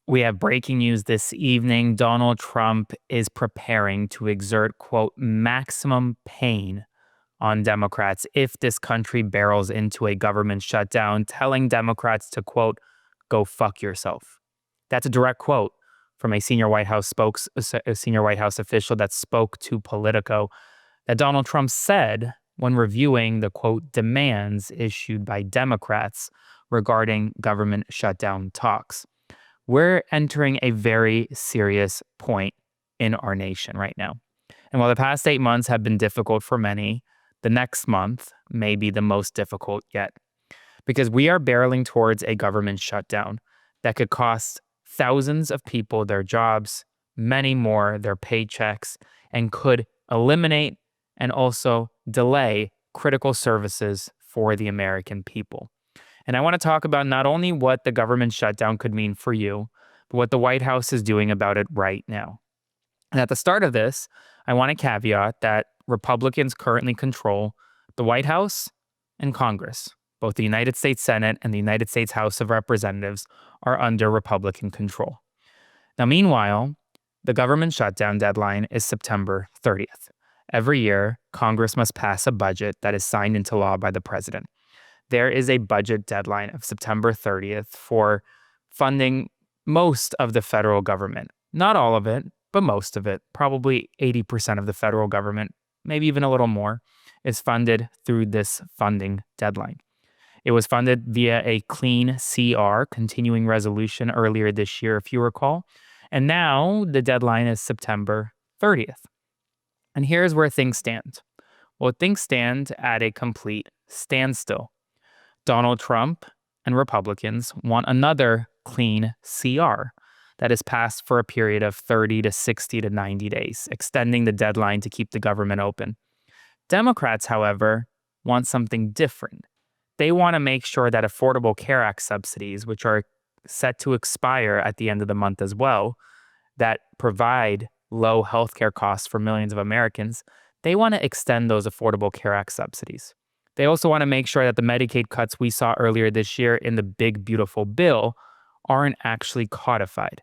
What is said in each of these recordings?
We have breaking news this evening. Donald Trump is preparing to exert, quote, maximum pain on Democrats if this country barrels into a government shutdown, telling Democrats to, quote, go fuck yourself. That's a direct quote from a senior White House official that spoke to Politico that Donald Trump said when reviewing the, quote, demands issued by Democrats regarding government shutdown talks. We're entering a very serious point in our nation right now. And while the past 8 months have been difficult for many, the next month may be the most difficult yet, because we are barreling towards a government shutdown that could cost thousands of people their jobs, many more their paychecks, and could eliminate and also delay critical services for the American people. And I want to talk about not only what the government shutdown could mean for you, but what the White House is doing about it right now. And at the start of this, I want to caveat that Republicans currently control the White House and Congress. Both the United States Senate and the United States House of Representatives are under Republican control. Now, meanwhile, the government shutdown deadline is September 30th. Every year, Congress must pass a budget that is signed into law by the president. There is a budget deadline of September 30th for funding most of the federal government. Not all of it, but most of it. Probably 80% of the federal government, maybe even a little more, is funded through this funding deadline. It was funded via a clean CR, continuing resolution, earlier this year, if you recall. And now the deadline is September 30th. And here's where things stand. Well, things stand at a complete standstill. Donald Trump and Republicans want another clean CR that is passed for a period of 30 to 60 to 90 days, extending the deadline to keep the government open. Democrats, however, want something different. They want to make sure that Affordable Care Act subsidies, which are set to expire at the end of the month as well, that provide low healthcare costs for millions of Americans, they want to extend those Affordable Care Act subsidies. They also want to make sure that the Medicaid cuts we saw earlier this year in the big, beautiful bill aren't actually codified.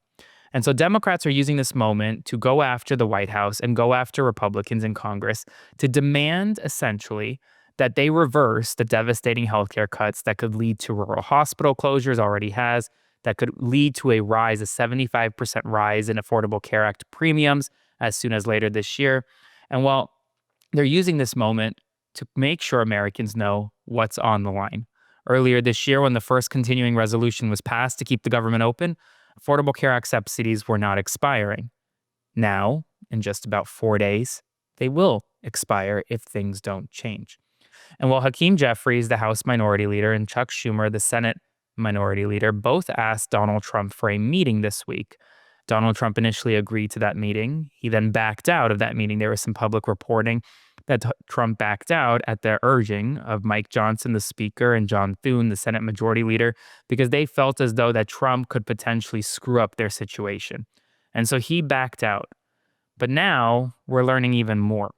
And so Democrats are using this moment to go after the White House and go after Republicans in Congress to demand, essentially, that they reverse the devastating healthcare cuts that could lead to rural hospital closures, already has, that could lead to a 75% rise in Affordable Care Act premiums as soon as later this year. And while they're using this moment to make sure Americans know what's on the line. Earlier this year, when the first continuing resolution was passed to keep the government open, Affordable Care Act subsidies were not expiring. Now, in just about 4 days, they will expire if things don't change. And while Hakeem Jeffries, the House Minority Leader, and Chuck Schumer, the Senate Minority Leader, both asked Donald Trump for a meeting this week, Donald Trump initially agreed to that meeting. He then backed out of that meeting. There was some public reporting that Trump backed out at the urging of Mike Johnson, the Speaker, and John Thune, the Senate Majority Leader, because they felt as though that Trump could potentially screw up their situation. And so he backed out. But now we're learning even more.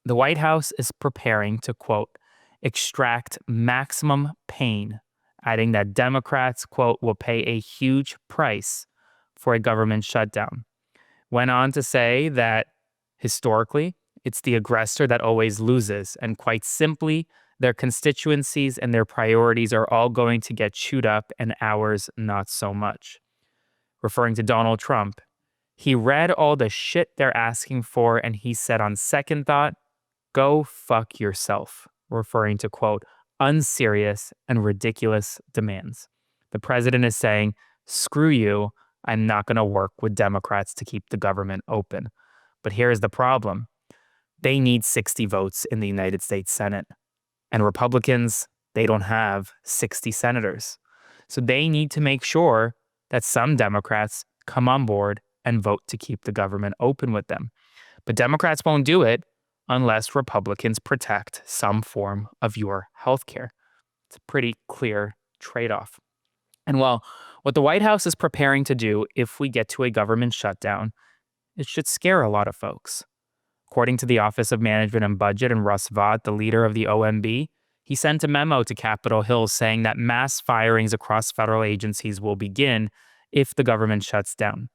The White House is preparing to, quote, extract maximum pain, adding that Democrats, quote, will pay a huge price for a government shutdown. Went on to say that historically, it's the aggressor that always loses. And quite simply, their constituencies and their priorities are all going to get chewed up and ours not so much. Referring to Donald Trump, he read all the shit they're asking for and he said on second thought, go fuck yourself, referring to, quote, unserious and ridiculous demands. The president is saying, screw you, I'm not going to work with Democrats to keep the government open. But here's the problem. They need 60 votes in the United States Senate. And Republicans, they don't have 60 senators. So they need to make sure that some Democrats come on board and vote to keep the government open with them. But Democrats won't do it unless Republicans protect some form of your health care. It's a pretty clear trade-off. And while what the White House is preparing to do if we get to a government shutdown, it should scare a lot of folks. According to the Office of Management and Budget and Russ Vought, the leader of the OMB, he sent a memo to Capitol Hill saying that mass firings across federal agencies will begin if the government shuts down.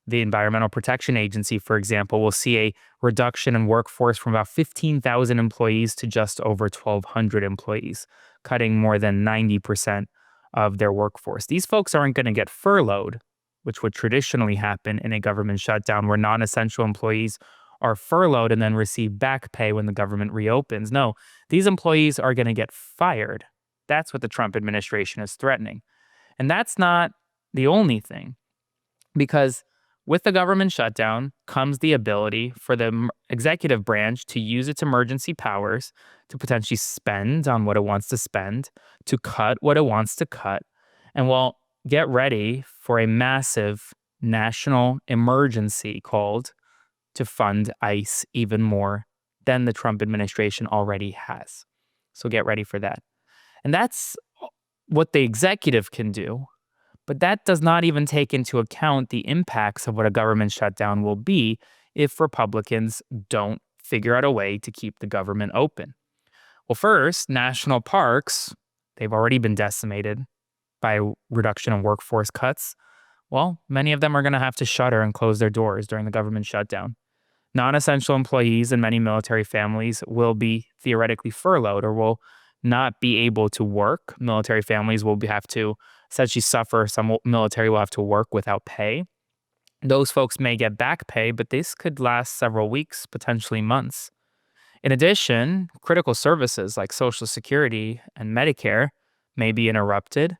The Environmental Protection Agency, for example, will see a reduction in workforce from about 15,000 employees to just over 1,200 employees, cutting more than 90% of their workforce. These folks aren't going to get furloughed, which would traditionally happen in a government shutdown where non-essential employees are furloughed and then receive back pay when the government reopens. No, these employees are going to get fired. That's what the Trump administration is threatening. And that's not the only thing, because with the government shutdown comes the ability for the executive branch to use its emergency powers to potentially spend on what it wants to spend, to cut what it wants to cut, and well, get ready for a massive national emergency called to fund ICE even more than the Trump administration already has. So get ready for that. And that's what the executive can do. But that does not even take into account the impacts of what a government shutdown will be if Republicans don't figure out a way to keep the government open. Well, first, national parks, they've already been decimated by reduction in workforce cuts. Well, many of them are going to have to shutter and close their doors during the government shutdown. Non-essential employees in many military families will be theoretically furloughed or will not be able to work. Military families will have to essentially suffer. Some military will have to work without pay. Those folks may get back pay, but this could last several weeks, potentially months. In addition, critical services like Social Security and Medicare may be interrupted.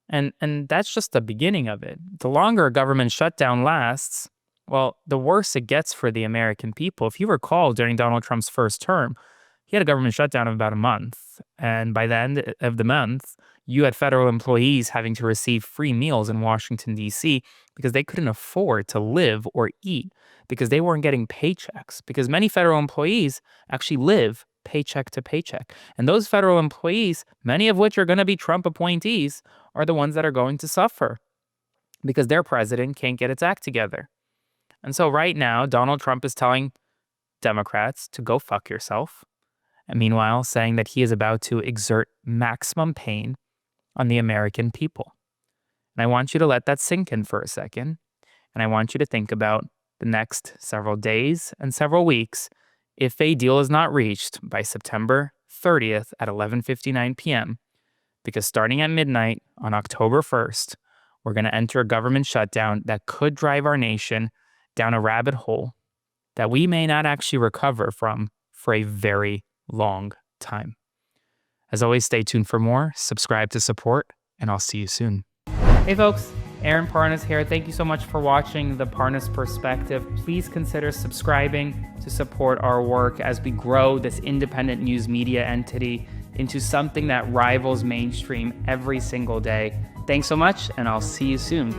And that's just the beginning of it. The longer a government shutdown lasts, well, the worse it gets for the American people. If you recall, during Donald Trump's first term, he had a government shutdown of about a month. And by the end of the month, you had federal employees having to receive free meals in Washington, D.C. because they couldn't afford to live or eat because they weren't getting paychecks. Because many federal employees actually live paycheck to paycheck. And those federal employees, many of which are going to be Trump appointees, are the ones that are going to suffer because their president can't get its act together. And so right now, Donald Trump is telling Democrats to go fuck yourself. And meanwhile, saying that he is about to exert maximum pain on the American people. And I want you to let that sink in for a second. And I want you to think about the next several days and several weeks if a deal is not reached by September 30th at 11:59 p.m. Because starting at midnight on October 1st, we're going to enter a government shutdown that could drive our nation down a rabbit hole that we may not actually recover from for a very long time. As always, stay tuned for more, subscribe to support, and I'll see you soon. Hey folks, Aaron Parnas here. Thank you so much for watching The Parnas Perspective. Please consider subscribing to support our work as we grow this independent news media entity into something that rivals mainstream every single day. Thanks so much, and I'll see you soon.